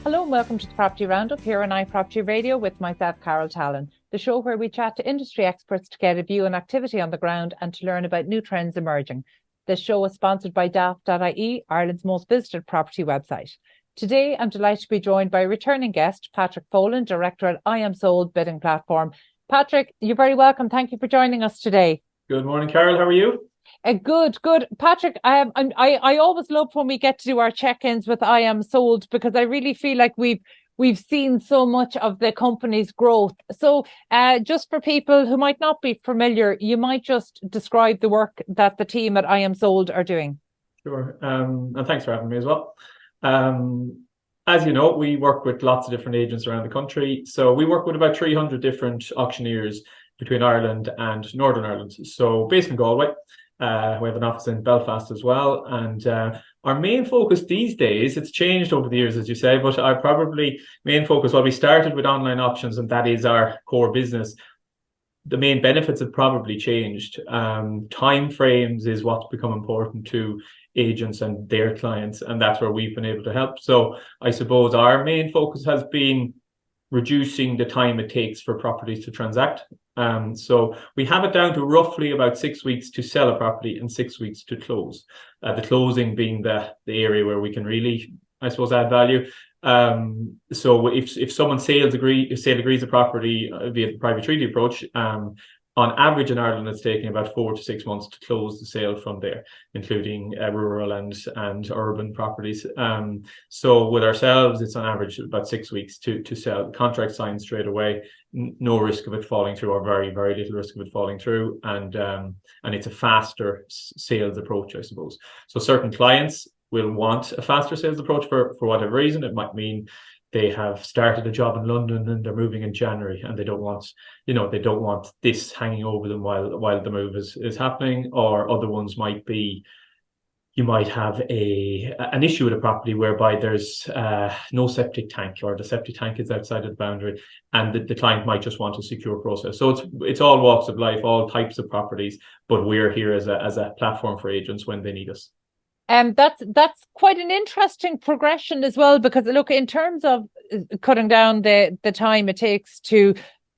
Hello and welcome to the Property Roundup here on iPropertyRadio with myself, Carol Tallon, the show where we chat to industry experts to get a view on activity on the ground and to learn about new trends emerging. This show is sponsored by daft.ie, Ireland's most visited property website. Today, I'm delighted to be joined by returning guest, Patrick Folan, Director at iamsold bidding platform. Patrick, you're very welcome. Thank you for joining us today. Good morning, Carol. How are you? Good. Patrick, I always love when we get to do our check-ins with iamsold because I really feel like we've seen so much of the company's growth. So just for people who might not be familiar, you might just describe the work that the team at iamsold are doing. Sure. And thanks for having me as well. As you know, we work with lots of different agents around the country. So we work with about 300 different auctioneers between Ireland and Northern Ireland. So based in Galway. We have an office in Belfast as well. And our main focus these days, it's changed over the years, as you say, but our probably main focus, well, we started with online options and that is our core business. The main benefits have probably changed. Time frames is what's become important to agents and their clients, and that's where we've been able to help. So I suppose our main focus has been reducing the time it takes for properties to transact. So we have it down to roughly about 6 weeks to sell a property and 6 weeks to close. The closing being the area where we can really, I suppose, add value. So if someone sale agrees a property via the private treaty approach, on average in Ireland, it's taking about 4 to 6 months to close the sale from there, including rural and urban properties. So with ourselves, it's on average about 6 weeks to sell. Contract signed straight away, no risk of it falling through, or very, very little risk of it falling through. And it's a faster sales approach, I suppose. So certain clients will want a faster sales approach for whatever reason. It might mean they have started a job in London and they're moving in January and they don't want this hanging over them while the move is happening. Or other ones might be, you might have an issue with a property whereby there's no septic tank, or the septic tank is outside of the boundary, and the client might just want a secure process. So it's all walks of life, all types of properties, but we're here as a platform for agents when they need us. That's quite an interesting progression as well, because look, in terms of cutting down the time it takes to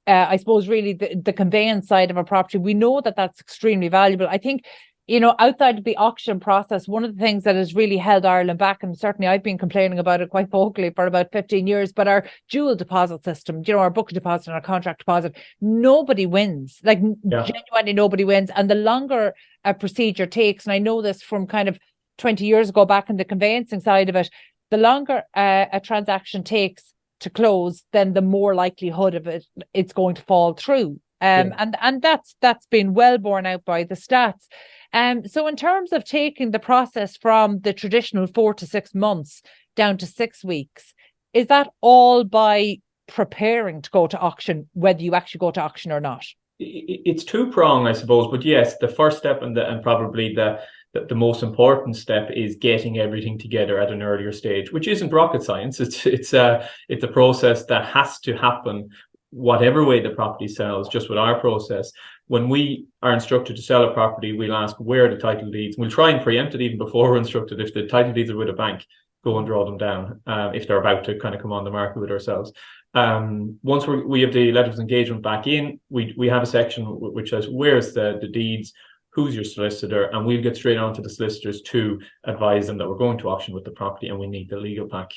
I suppose really the conveyance side of a property, we know that that's extremely valuable. I think, outside of the auction process, one of the things that has really held Ireland back, and certainly I've been complaining about it quite vocally for about 15 years, but our dual deposit system, our book deposit and our contract deposit, nobody wins. Genuinely nobody wins. And the longer a procedure takes, and I know this from kind of 20 years ago back in the conveyancing side of it, the longer a transaction takes to close, then the more likelihood of it's going to fall through. And that's been well borne out by the stats. So in terms of taking the process from the traditional 4 to 6 months down to 6 weeks, is that all by preparing to go to auction, whether you actually go to auction or not? It's two-pronged, I suppose, but yes, the first step and probably the most important step is getting everything together at an earlier stage, which isn't rocket science. It's a process that has to happen whatever way the property sells. Just with our process, when we are instructed to sell a property, we'll ask where are the title deeds. We'll try and preempt it even before we're instructed. If the title deeds are with a bank, go and draw them down if they're about to kind of come on the market with ourselves. Once we have the letters of engagement back in, we have a section which says where's the deeds, who's your solicitor, and we'll get straight on to the solicitors to advise them that we're going to auction with the property and we need the legal pack.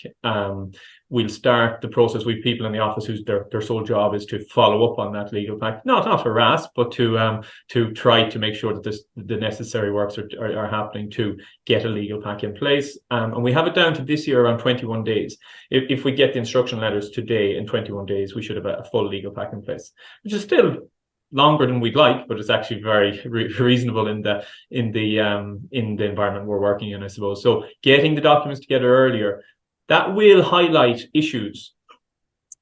We'll start the process. We have people in the office whose their sole job is to follow up on that legal pack, not harass, but to try to make sure that the necessary works are happening to get a legal pack in place. And we have it down to this year around 21 days. If we get the instruction letters today, in 21 days, we should have a full legal pack in place, which is still longer than we'd like, but it's actually very reasonable in the environment we're working in, I suppose. So getting the documents together earlier, that will highlight issues.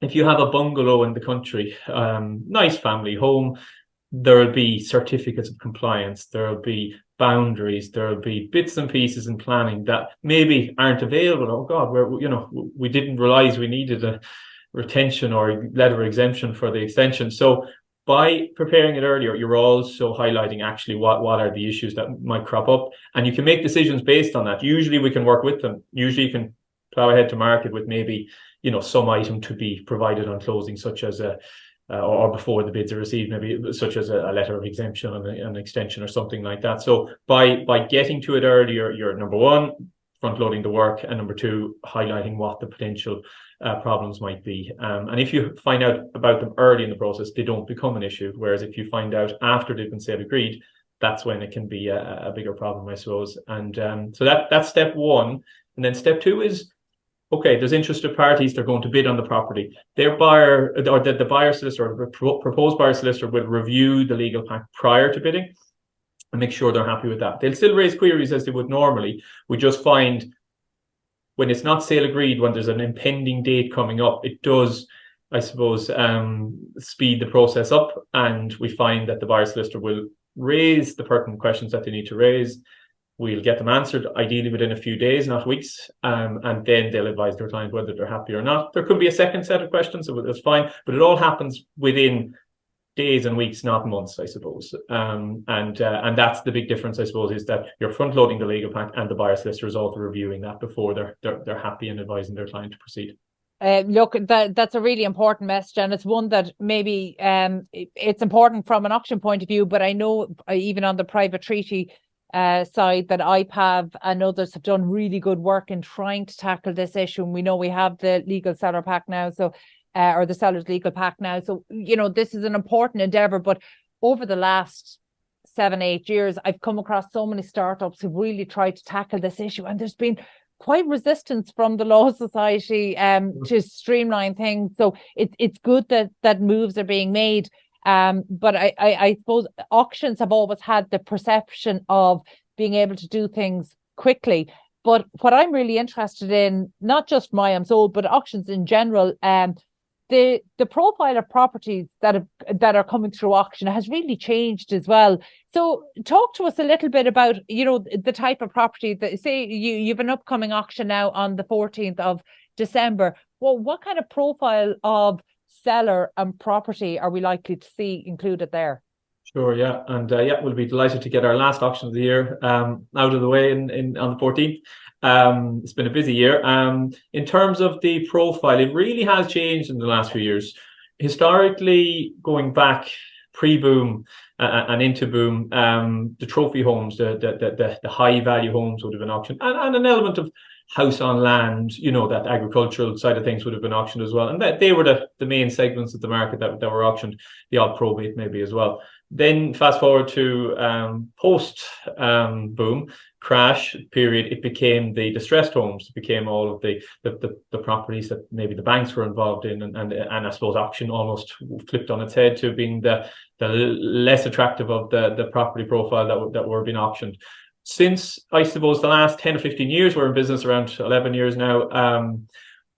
If you have a bungalow in the country, nice family home, there will be certificates of compliance, there will be boundaries, there will be bits and pieces in planning that maybe aren't available. Oh God, we didn't realize we needed a retention or letter of exemption for the extension. So by preparing it earlier, you're also highlighting actually what are the issues that might crop up, and you can make decisions based on that. Usually we can work with them. Usually you can plow ahead to market with maybe, some item to be provided on closing, such as or before the bids are received, maybe such as a letter of exemption and an extension or something like that. So by getting to it earlier, you're number one, front loading the work, and number two, highlighting what the potential problems might be. And if you find out about them early in the process, they don't become an issue. Whereas if you find out after they've been sale agreed, that's when it can be a bigger problem, I suppose. And so that's step one. And then step two is, okay, there's interested parties, they're going to bid on the property. Their buyer, or the buyer solicitor, or proposed buyer solicitor, will review the legal pack prior to bidding and make sure they're happy with that. They'll still raise queries as they would normally. We just find when it's not sale agreed, when there's an impending date coming up, it does, I suppose, speed the process up, and we find that the buyer solicitor will raise the pertinent questions that they need to raise. We'll get them answered, ideally within a few days, not weeks, and then they'll advise their client whether they're happy or not. There could be a second set of questions, so that's fine, but it all happens within days and weeks, not months, I suppose. And that's the big difference, I suppose, is that you're front loading the legal pack, and the buyer solicitor is also reviewing that before they're happy and advising their client to proceed. Look, that's a really important message, and it's one that maybe it's important from an auction point of view, but I know even on the private treaty side that IPAV and others have done really good work in trying to tackle this issue. And we know we have the legal seller pack now, so or the seller's legal pack now. So, this is an important endeavour. But over the last 7-8 years, I've come across so many startups who've really tried to tackle this issue, and there's been quite resistance from the Law Society to streamline things. So it's good that moves are being made. But I suppose auctions have always had the perception of being able to do things quickly. But what I'm really interested in, not just from iamsold, but auctions in general, the profile of properties that are coming through auction has really changed as well. So talk to us a little bit about, the type of property that, say you've an upcoming auction now on the 14th of December. Well, what kind of profile of seller and property are we likely to see included there? Sure, yeah, and we'll be delighted to get our last auction of the year out of the way on the 14th. It's been a busy year. In terms of the profile, it really has changed in the last few years. Historically, going back pre-boom and into boom, the trophy homes, the high value homes would have been auctioned, and an element of house on land, that agricultural side of things would have been auctioned as well. And that they were the main segments of the market that were auctioned, the odd probate maybe as well. Then fast forward to post boom crash period, it became the distressed homes, it became all of the properties that maybe the banks were involved in, and I suppose auction almost flipped on its head to being the less attractive of the property profile that were being auctioned. Since, I suppose, the last 10 or 15 years, we're in business around 11 years now,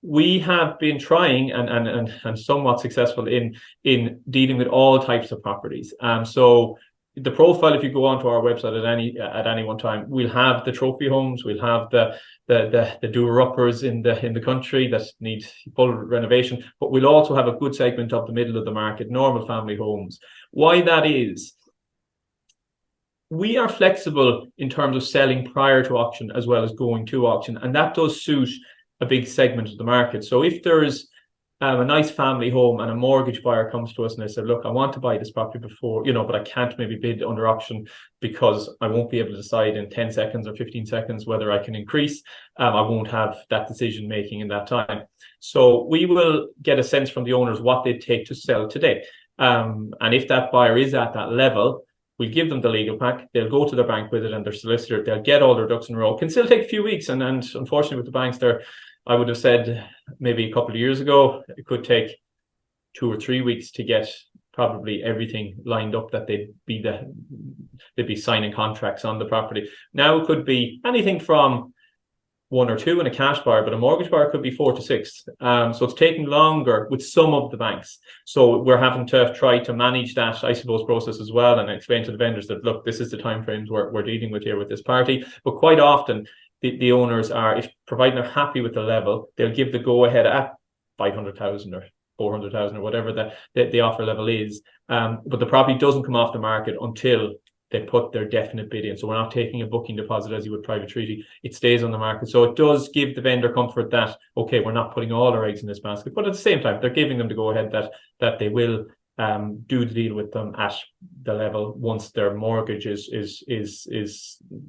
we have been trying and somewhat successful in dealing with all types of properties. So the profile, if you go onto our website at any one time, we'll have the trophy homes, we'll have the doer-uppers in the country that need full renovation, but we'll also have a good segment of the middle of the market, normal family homes. Why that is, we are flexible in terms of selling prior to auction as well as going to auction, and that does suit a big segment of the market. So if there's a nice family home and a mortgage buyer comes to us and they said, look, I want to buy this property before, but I can't maybe bid under auction because I won't be able to decide in 10 seconds or 15 seconds whether I can increase. I won't have that decision making in that time. So we will get a sense from the owners what they take to sell today. And if that buyer is at that level, we give them the legal pack, they'll go to their bank with it and their solicitor, they'll get all their ducks in a row. It can still take a few weeks, and unfortunately with the banks there, I would have said maybe a couple of years ago, it could take 2 or 3 weeks to get probably everything lined up that they'd be signing contracts on the property. Now it could be anything from 1 or 2 in a cash buyer, but a mortgage buyer could be 4 to 6. So it's taking longer with some of the banks. So we're having to try to manage that, I suppose, process as well, and explain to the vendors that, look, this is the timeframes we're dealing with here with this party. But quite often, the owners are, if providing they're happy with the level, they'll give the go ahead at 500,000 or 400,000 or whatever the offer level is. But the property doesn't come off the market until they put their definite bid in. So we're not taking a booking deposit as you would private treaty. It stays on the market. So it does give the vendor comfort that, okay, we're not putting all our eggs in this basket. But at the same time, they're giving them the go ahead that they will do the deal with them at the level once their mortgage is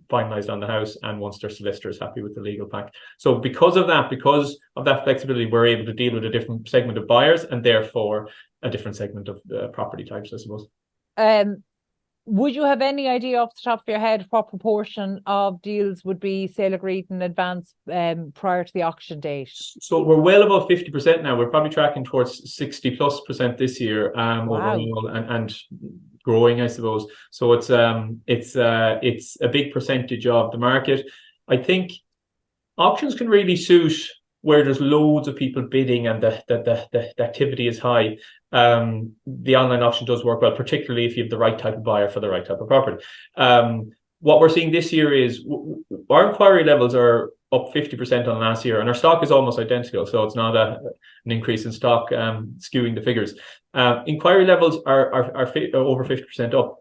finalized on the house, and once their solicitor is happy with the legal pack. So because of that flexibility, we're able to deal with a different segment of buyers, and therefore a different segment of property types, I suppose. Would you have any idea off the top of your head what proportion of deals would be sale agreed in advance prior to the auction date? So we're well above 50% now. We're probably tracking towards 60+% this year overall, and growing, I suppose. So it's a big percentage of the market. I think auctions can really suit where there's loads of people bidding and the activity is high. The online auction does work well, particularly if you have the right type of buyer for the right type of property. What we're seeing this year is our inquiry levels are up 50% on last year, and our stock is almost identical. So it's not an increase in stock skewing the figures. Inquiry levels are over 50% up,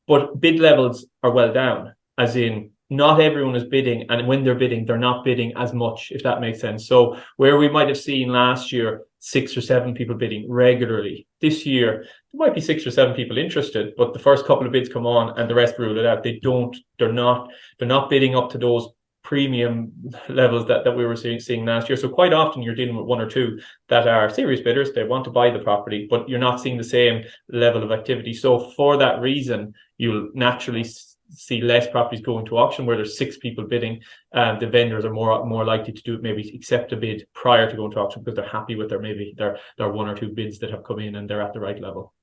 but bid levels are well down, as in not everyone is bidding, and when they're bidding, they're not bidding as much, if that makes sense. So where we might have seen last year 6 or 7 people bidding regularly, this year there might be 6 or 7 people interested, but the first couple of bids come on and the rest rule it out. They're not bidding up to those premium levels that we were seeing last year. So quite often you're dealing with 1 or 2 that are serious bidders. They want to buy the property, but you're not seeing the same level of activity. So for that reason, you'll naturally see less properties going to auction where there's 6 people bidding. The vendors are more likely to do it, maybe accept a bid prior to going to auction because they're happy with their 1 or 2 bids that have come in and they're at the right level.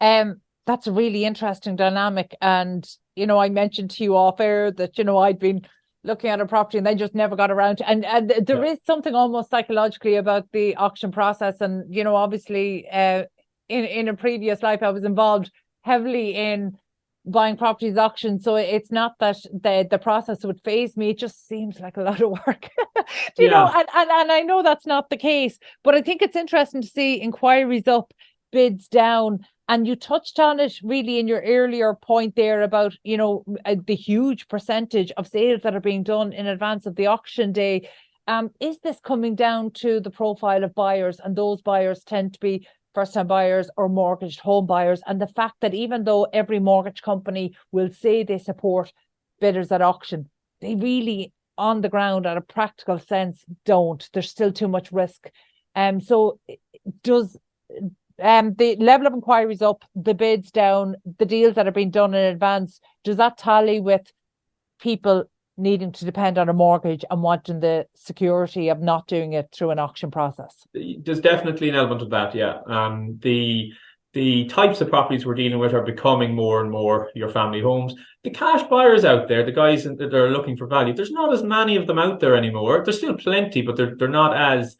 That's a really interesting dynamic. And, I mentioned to you off air that, I'd been looking at a property and they just never got around to, and there is something almost psychologically about the auction process. And, obviously in a previous life, I was involved heavily in buying properties auction, so it's not that the process would faze me. It just seems like a lot of work. Do you know? And I know that's not the case, but I think it's interesting to see inquiries up, bids down. And you touched on it really in your earlier point there about, the huge percentage of sales that are being done in advance of the auction day. Is this coming down to the profile of buyers, and those buyers tend to be first-time buyers or mortgaged home buyers, and the fact that even though every mortgage company will say they support bidders at auction, they really, on the ground, at a practical sense, don't. There's still too much risk. So does the level of inquiries up, the bids down, the deals that are being done in advance, does that tally with people needing to depend on a mortgage and wanting the security of not doing it through an auction process? There's definitely an element of that, yeah. The types of properties we're dealing with are becoming more and more your family homes. The cash buyers out there, the guys that are looking for value, there's not as many of them out there anymore. There's still plenty, but they're not as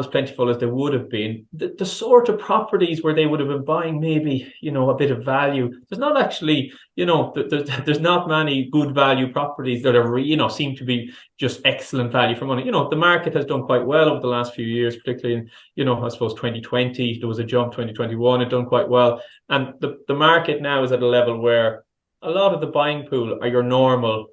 plentiful as they would have been. The sort of properties where they would have been buying maybe, a bit of value. There's not actually, there's not many good value properties that are, seem to be just excellent value for money. The market has done quite well over the last few years, particularly in, I suppose 2020, there was a jump, 2021, it done quite well. And the market now is at a level where a lot of the buying pool are your normal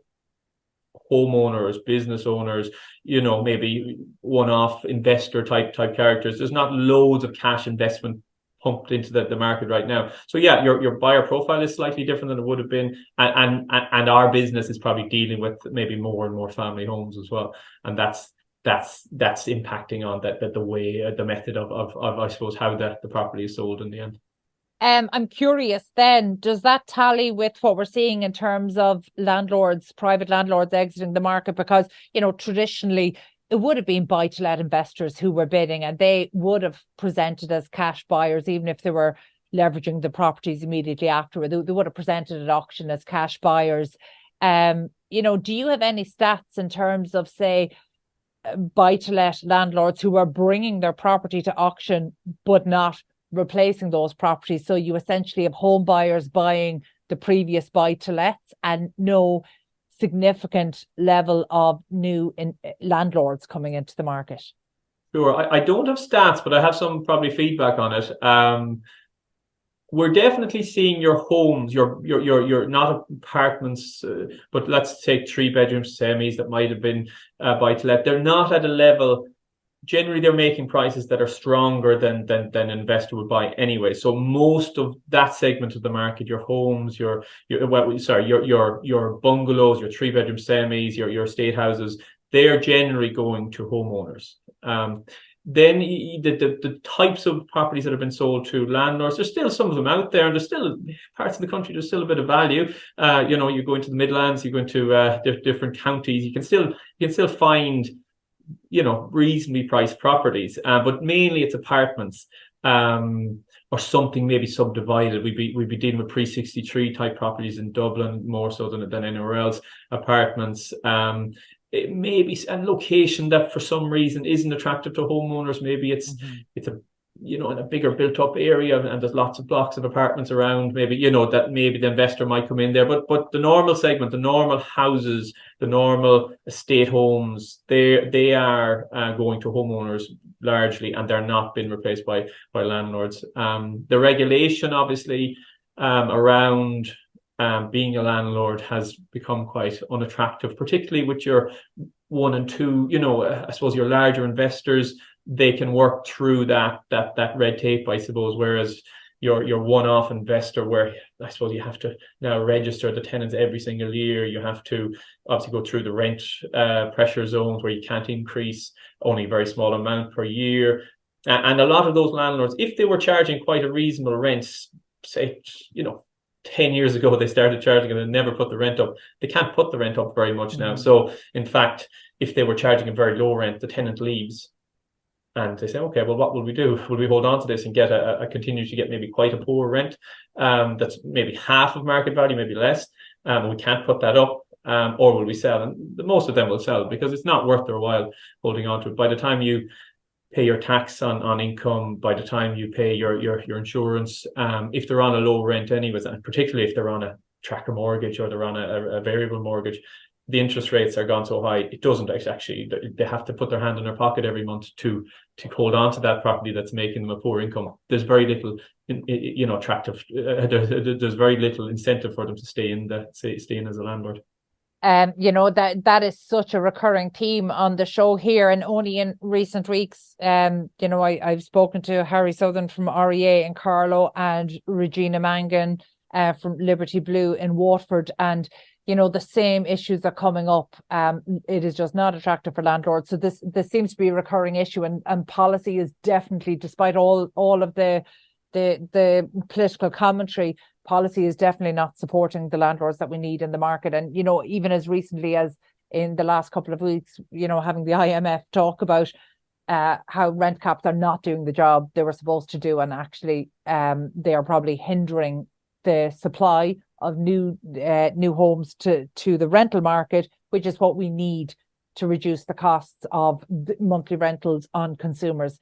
homeowners, business owners, maybe one-off investor type characters. There's not loads of cash investment pumped into the market right now. So yeah, your buyer profile is slightly different than it would have been, and our business is probably dealing with maybe more and more family homes as well, and that's impacting on the method of I suppose how the property is sold in the end. I'm curious then, does that tally with what we're seeing in terms of private landlords exiting the market? Because, traditionally it would have been buy-to-let investors who were bidding, and they would have presented as cash buyers, even if they were leveraging the properties immediately afterward. They would have presented at auction as cash buyers. Do you have any stats in terms of, say, buy-to-let landlords who are bringing their property to auction but not replacing those properties? So you essentially have home buyers buying the previous buy-to-lets and no significant level of new landlords coming into the market. Sure. I don't have stats, but I have some probably feedback on it. we're definitely seeing your homes, your not apartments, but let's take 3-bedroom semis that might have been buy to let. They're not at a level. Generally, they're making prices that are stronger than an investor would buy anyway. So most of that segment of the market, your homes, your bungalows, your 3-bedroom semis, your estate houses, they are generally going to homeowners. Then the types of properties that have been sold to landlords, there's still some of them out there, and there's still parts of the country there's still a bit of value. You go into the Midlands, you go into different counties, you can still find reasonably priced properties, but mainly it's apartments, or something maybe subdivided. We'd be dealing with pre-63 type properties in Dublin more so than anywhere else. Apartments. It may be a location that for some reason isn't attractive to homeowners. Maybe it's a in a bigger built up area, and there's lots of blocks of apartments around. Maybe that maybe the investor might come in there. But the normal segment, the normal houses, the normal estate homes, they are going to homeowners largely, and they're not being replaced by landlords. The regulation obviously around being a landlord has become quite unattractive, particularly with your 1 and 2, I suppose your larger investors. They can work through that red tape, I suppose, whereas your one-off investor, where I suppose you have to now register the tenants every single year. You have to obviously go through the rent pressure zones where you can't increase, only a very small amount per year. And a lot of those landlords, if they were charging quite a reasonable rent, say, 10 years ago they started charging it and never put the rent up. They can't put the rent up very much now. So in fact, if they were charging a very low rent, the tenant leaves. And they say, okay, well, what will we do? Will we hold on to this and get continue to get maybe quite a poor rent that's maybe half of market value, maybe less? We can't put that up, or will we sell? And most of them will sell because it's not worth their while holding on to it. By the time you pay your tax on income, by the time you pay your insurance, if they're on a low rent anyways, and particularly if they're on a tracker mortgage or they're on a variable mortgage, the interest rates are gone so high, it doesn't actually, they have to put their hand in their pocket every month to hold on to that property that's making them a poor income. There's very little, attractive, there's very little incentive for them to stay in as a landlord. That is such a recurring theme on the show here, and only in recent weeks, I've spoken to Harry Southern from REA in Carlow and Regina Mangan from Liberty Blue in Waterford, and the same issues are coming up. It is just not attractive for landlords. So this seems to be a recurring issue, and policy is definitely, despite all of the political commentary, policy is definitely not supporting the landlords that we need in the market. And even as recently as in the last couple of weeks, having the IMF talk about how rent caps are not doing the job they were supposed to do, and actually they are probably hindering the supply of new homes to the rental market, which is what we need to reduce the costs of the monthly rentals on consumers.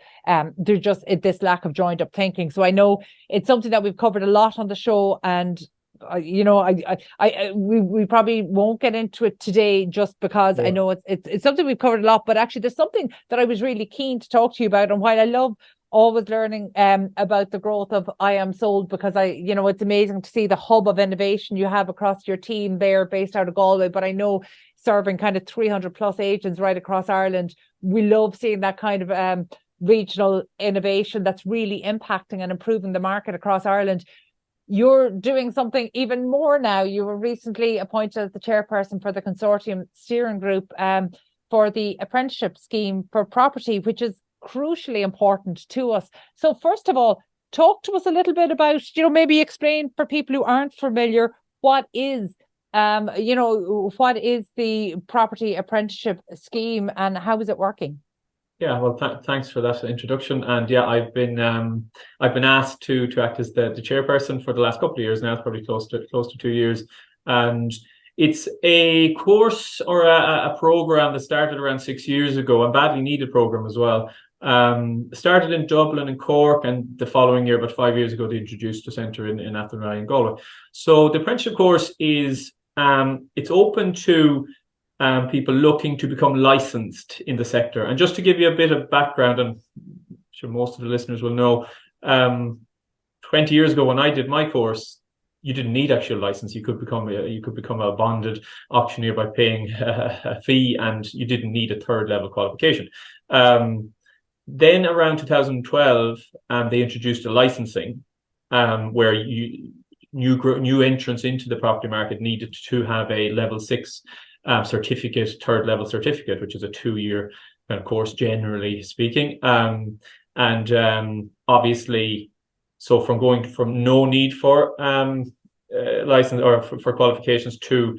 There's just this lack of joined up thinking. So I know it's something that we've covered a lot on the show, and we probably won't get into it today just because I know it's something we've covered a lot. But actually, there's something that I was really keen to talk to you about, and while I love always learning about the growth of iamsold, because it's amazing to see the hub of innovation you have across your team there based out of Galway, but I know serving kind of 300 plus agents right across Ireland, we love seeing that kind of regional innovation that's really impacting and improving the market across Ireland. You're doing something even more now. You were recently appointed as the chairperson for the consortium steering group for the apprenticeship scheme for property, which is crucially important to us. So first of all, talk to us a little bit about, maybe explain for people who aren't familiar, what is the property apprenticeship scheme and how is it working? Yeah, well, thanks for that introduction. And yeah, I've been asked to act as the chairperson for the last couple of years now. It's probably close to 2 years, and it's a course or a program that started around 6 years ago, a badly needed program as well. Started in Dublin and Cork, and the following year, about 5 years ago, they introduced a centre in Athenry and Galway. So the apprenticeship course is it's open to people looking to become licensed in the sector. And just to give you a bit of background, and I'm sure most of the listeners will know, 20 years ago when I did my course, you didn't need actual license. You could become a bonded auctioneer by paying a fee, and you didn't need a third level qualification. Then around 2012, they introduced a licensing where new entrants into the property market needed to have a level 6 certificate, third level certificate, which is a 2-year kind of course, generally speaking. Obviously, so from going from no need for license or for qualifications to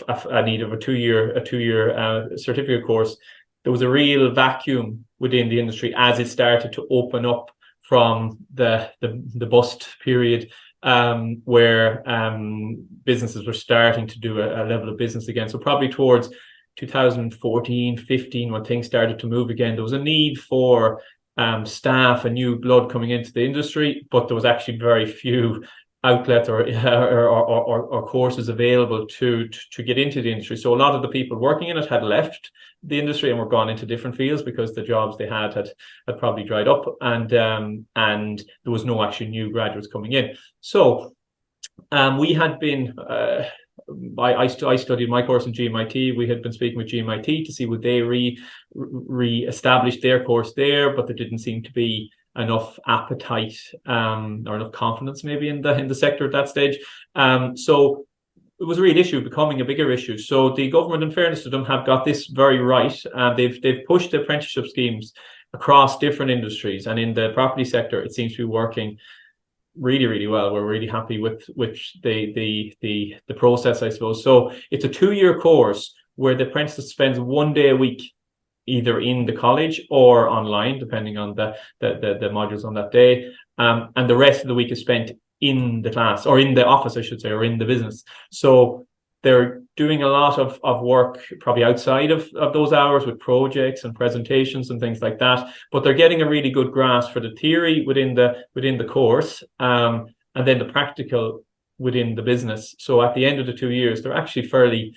a need of a 2-year certificate course, there was a real vacuum within the industry as it started to open up from the bust period, where businesses were starting to do a level of business again. So probably towards 2014, 15, when things started to move again, there was a need for staff and new blood coming into the industry, but there was actually very few outlets or courses available to get into the industry. So a lot of the people working in it had left the industry and were gone into different fields because the jobs they had probably dried up, and there was no actually new graduates coming in. So we had been I studied my course in GMIT. We had been speaking with GMIT to see would they re-establish their course there, but there didn't seem to be enough appetite or enough confidence maybe in the sector at that stage. So it was a real issue, becoming a bigger issue. So the government, in fairness to them, have got this very right. They've pushed the apprenticeship schemes across different industries, and in the property sector, it seems to be working really, really well. We're really happy with the process, I suppose. So it's a 2-year course where the apprentice spends 1 day a week either in the college or online, depending on the modules on that day. And the rest of the week is spent in the class, or in the office, I should say, or in the business. So they're doing a lot of work probably outside of those hours with projects and presentations and things like that. But they're getting a really good grasp for the theory within the course, and then the practical within the business. So at the end of the 2 years, they're actually fairly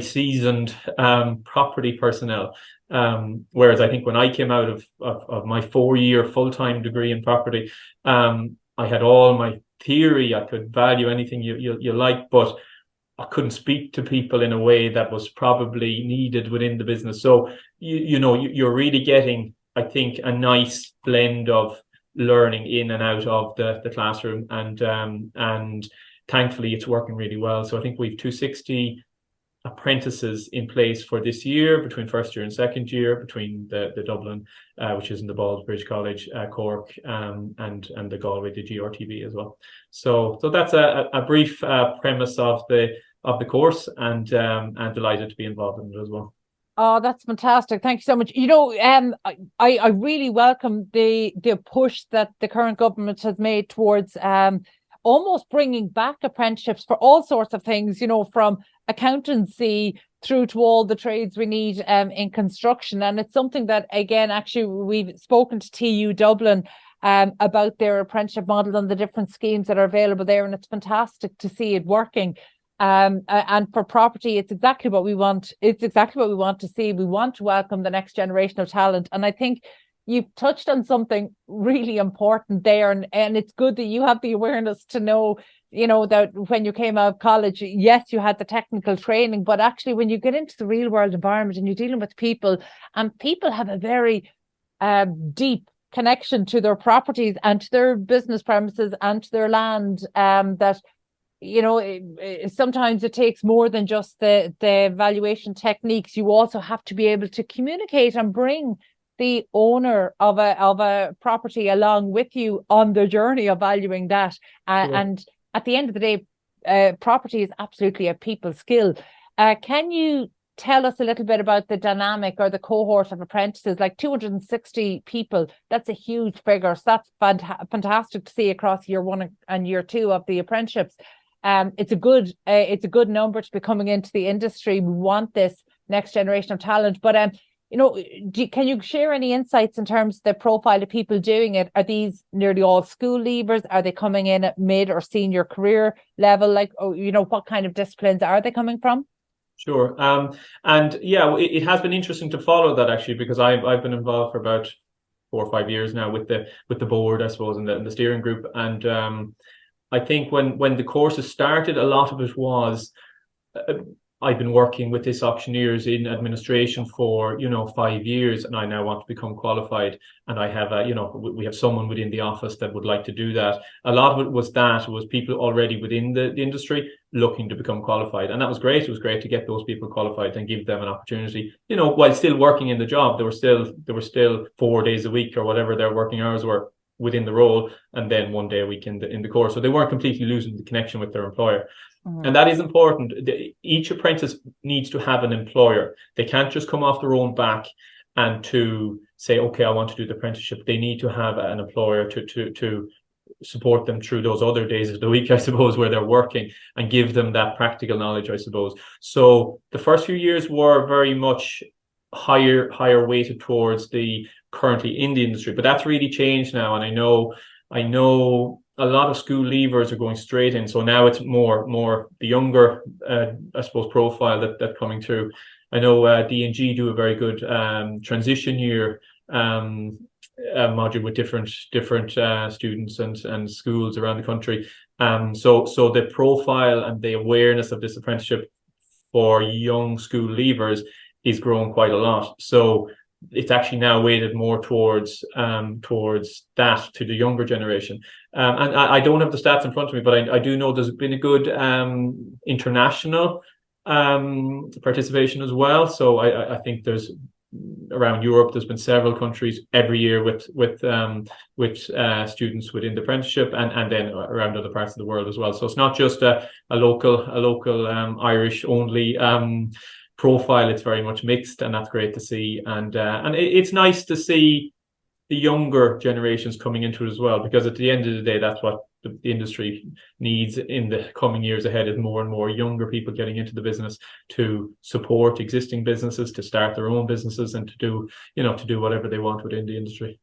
seasoned property personnel. Whereas I think when I came out of my 4-year full-time degree in property, I had all my theory. I could value anything you like, but I couldn't speak to people in a way that was probably needed within the business. So you're really getting, I think, a nice blend of learning in and out of the classroom, and thankfully it's working really well. So I think we've 260 apprentices in place for this year, between first year and second year, between the Dublin, which is in the Baldbridge College, Cork, and the Galway, the GRTB as well. So that's a brief premise of the course, and delighted to be involved in it as well. Oh, that's fantastic. Thank you so much. I really welcome the push that the current government has made towards almost bringing back apprenticeships for all sorts of things, from accountancy through to all the trades we need in construction. And it's something that, again, actually, we've spoken to TU Dublin about their apprenticeship model and the different schemes that are available there. And it's fantastic to see it working. And for property, it's exactly what we want. It's exactly what we want to see. We want to welcome the next generation of talent. And I think you've touched on something really important there. And it's good that you have the awareness to know, that when you came out of college, yes, you had the technical training, but actually when you get into the real world environment and you're dealing with people, and people have a very deep connection to their properties and to their business premises and to their land, that sometimes it takes more than just the valuation techniques. You also have to be able to communicate and bring the owner of a property along with you on the journey of valuing that. Sure. And at the end of the day, property is absolutely a people skill. Can you tell us a little bit about the dynamic or the cohort of apprentices? Like 260 people, that's a huge figure. So that's fantastic to see across year 1 and year 2 of the apprenticeships. It's a good number to be coming into the industry. We want this next generation of talent, but can you share any insights in terms of the profile of people doing it? Are these nearly all school leavers? Are they coming in at mid or senior career level? What kind of disciplines are they coming from? Sure. And yeah, it has been interesting to follow that, actually, because I've been involved for about 4 or 5 years now with the board, I suppose, and the steering group. And I think when the courses started, a lot of it was I've been working with this auctioneers in administration for 5 years, and I now want to become qualified. And I have we have someone within the office that would like to do that. A lot of it was people already within the industry looking to become qualified, and that was great. It was great to get those people qualified and give them an opportunity. While still working in the job, they were still 4 days a week or whatever their working hours were within the role, and then 1 day a week in the course. So they weren't completely losing the connection with their employer. Mm-hmm. And that is important. Each apprentice needs to have an employer. They can't just come off their own back and to say, okay, I want to do the apprenticeship. They need to have an employer to support them through those other days of the week, I suppose, where they're working, and give them that practical knowledge, I suppose. So the first few years were very much higher weighted towards the currently in the industry, but that's really changed now. And I know a lot of school leavers are going straight in, so now it's more the younger I suppose profile that's coming through. I know D&G do a very good transition year module with different students and schools around the country. So the profile and the awareness of this apprenticeship for young school leavers is growing quite a lot. So it's actually now weighted more towards that, to the younger generation. And I don't have the stats in front of me, but I do know there's been a good international participation as well. So I think there's around Europe, there's been several countries every year with students within the apprenticeship, and then around other parts of the world as well. So it's not just a local Irish only profile. It's very much mixed, and that's great to see. And it's nice to see the younger generations coming into it as well, because at the end of the day, that's what the industry needs in the coming years ahead, is more and more younger people getting into the business to support existing businesses, to start their own businesses, and to do whatever they want within the industry.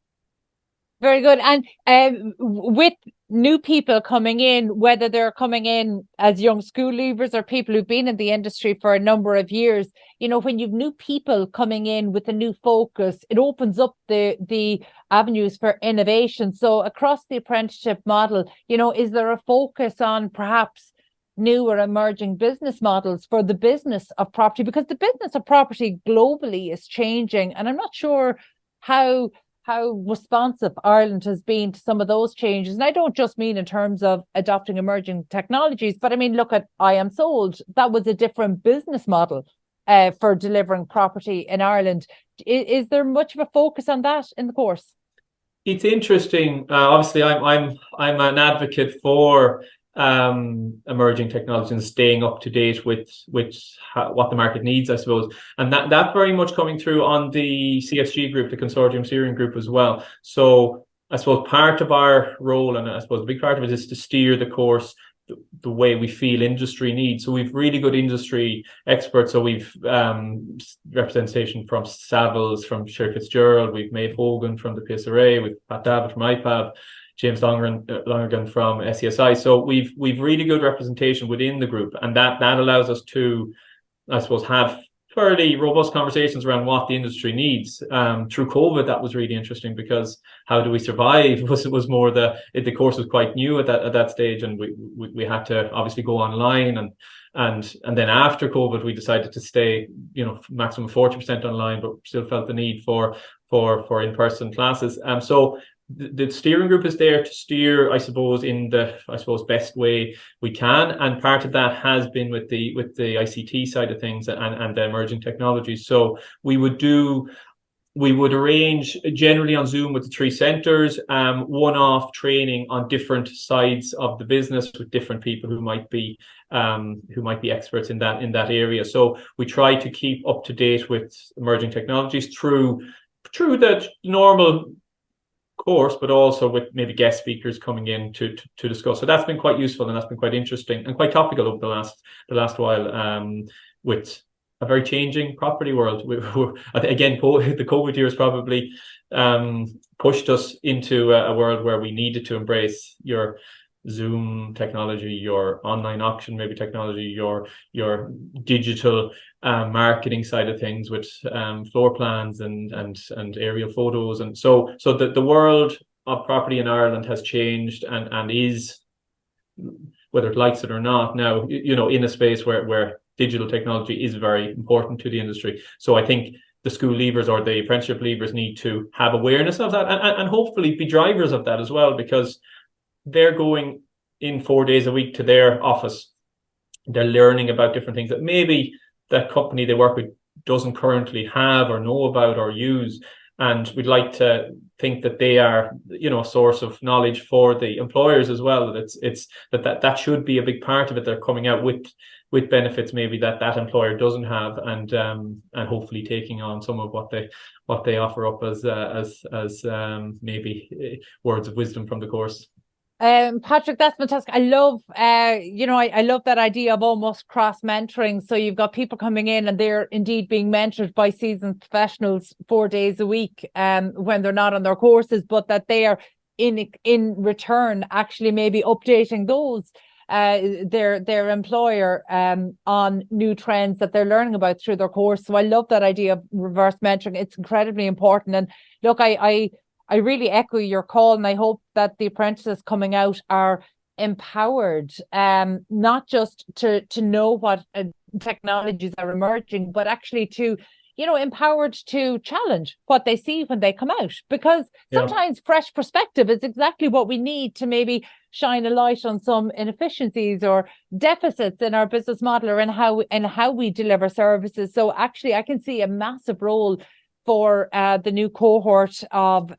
Very good. And with new people coming in, whether they're coming in as young school leavers or people who've been in the industry for a number of years, when you've new people coming in with a new focus, it opens up the avenues for innovation. So across the apprenticeship model, is there a focus on perhaps new or emerging business models for the business of property? Because the business of property globally is changing, and I'm not sure how responsive Ireland has been to some of those changes. And I don't just mean in terms of adopting emerging technologies, but I mean, look at iamsold. That was a different business model for delivering property in Ireland. Is there much of a focus on that in the course? It's interesting. Obviously, I'm an advocate for emerging technology and staying up to date with what the market needs, I suppose, and that very much coming through on the CSG group, the consortium steering group as well. So I suppose part of our role, and I suppose a big part of it, is to steer the course the way we feel industry needs. So we've really good industry experts. So we've representation from Savills, from Sher Fitzgerald, we've Maeve Hogan from the PSRA, we've Pat Davitt from IPAB, James Lonergan from SESI. So we've really good representation within the group, and that allows us to, I suppose, have fairly robust conversations around what the industry needs. Through COVID, that was really interesting, because how do we survive was more the course was quite new at that stage, and we had to obviously go online, and then after COVID we decided to stay maximum 40% online, but still felt the need for in-person classes. So the steering group is there to steer, I suppose, in the best way we can, and part of that has been with the ICT side of things and the emerging technologies. So we would arrange generally on Zoom with the 3 centres, one-off training on different sides of the business with different people who might be experts in that area. So we try to keep up to date with emerging technologies through the normal course, but also with maybe guest speakers coming in to discuss. So that's been quite useful, and that's been quite interesting and quite topical over the last while, with a very changing property world. Again, the COVID years probably pushed us into a world where we needed to embrace your Zoom technology, your online auction maybe technology, your digital marketing side of things with floor plans and aerial photos. And so the world of property in Ireland has changed and is, whether it likes it or not, now, in a space where digital technology is very important to the industry. So I think the school leavers or the apprenticeship leavers need to have awareness of that and hopefully be drivers of that as well, because they're going in 4 days a week to their office. They're learning about different things that maybe that company they work with doesn't currently have or know about or use. And we'd like to think that they are, a source of knowledge for the employers as well. That that should be a big part of it. They're coming out with benefits maybe that employer doesn't have, and hopefully taking on some of what they offer up as maybe words of wisdom from the course. Patrick, that's fantastic. I love, I love that idea of almost cross mentoring. So you've got people coming in and they're indeed being mentored by seasoned professionals 4 days a week, when they're not on their courses, but that they are in return actually maybe updating those their employer on new trends that they're learning about through their course. So I love that idea of reverse mentoring. It's incredibly important. And look, I really echo your call, and I hope that the apprentices coming out are empowered, not just to know what technologies are emerging, but actually to, empowered to challenge what they see when they come out. Because sometimes fresh perspective is exactly what we need to maybe shine a light on some inefficiencies or deficits in our business model or in how we deliver services. So actually, I can see a massive role for the new cohort of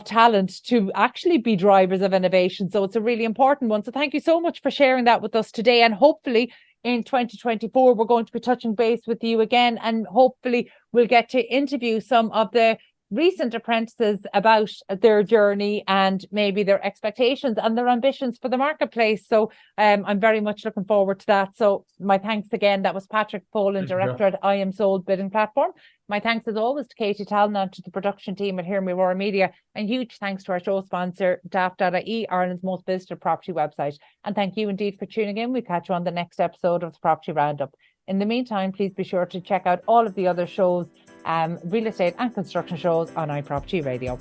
talent to actually be drivers of innovation. So it's a really important one. So thank you so much for sharing that with us today. And hopefully in 2024, we're going to be touching base with you again. And hopefully we'll get to interview some of the recent apprentices about their journey and maybe their expectations and their ambitions for the marketplace. So I'm very much looking forward to that. So my thanks again. That was Patrick Folan, Director at iamsold Bidding Platform. My thanks as always to Katie Tallon and to the production team at Hear Me Roar Media. And huge thanks to our show sponsor, daft.ie, Ireland's most visited property website. And thank you indeed for tuning in. We'll catch you on the next episode of the Property Roundup. In the meantime, please be sure to check out all of the other shows, real estate and construction shows on iPropertyRadio.